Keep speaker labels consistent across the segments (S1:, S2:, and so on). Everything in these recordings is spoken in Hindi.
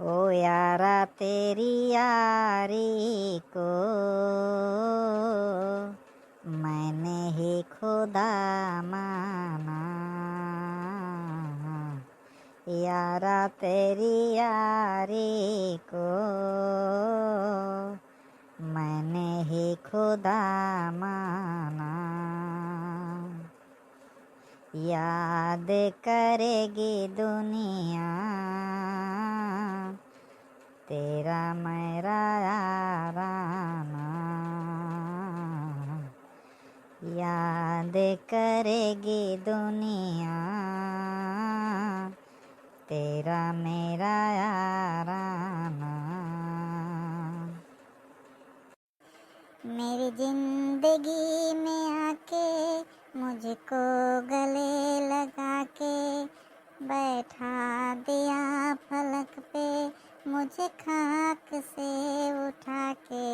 S1: ओ यारा तेरी यारी को मैंने ही खुदा माना। यारा तेरी यारी को मैंने ही खुदा माना। याद करेगी दुनिया तेरा मेरा याराना। याद करेगी दुनिया तेरा मेरा याराना। मेरी जिंदगी में आके मुझको गले लगा के बैठा दिया फलक पे मुझे खाक से उठा के।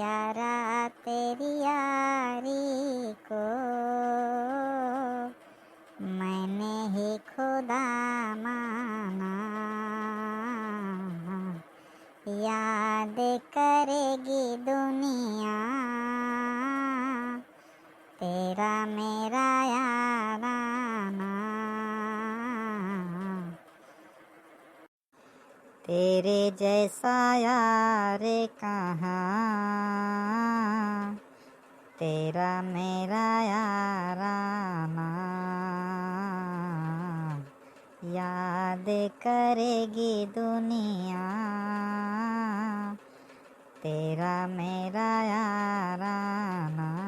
S1: यारा तेरी यारी को मैंने ही खुदा माना। याद करेगी दुनिया तेरा मेरा याराना। तेरे जैसा यार कहाँ तेरा मेरा याराना। याद करेगी दुनिया तेरा मेरा याराना।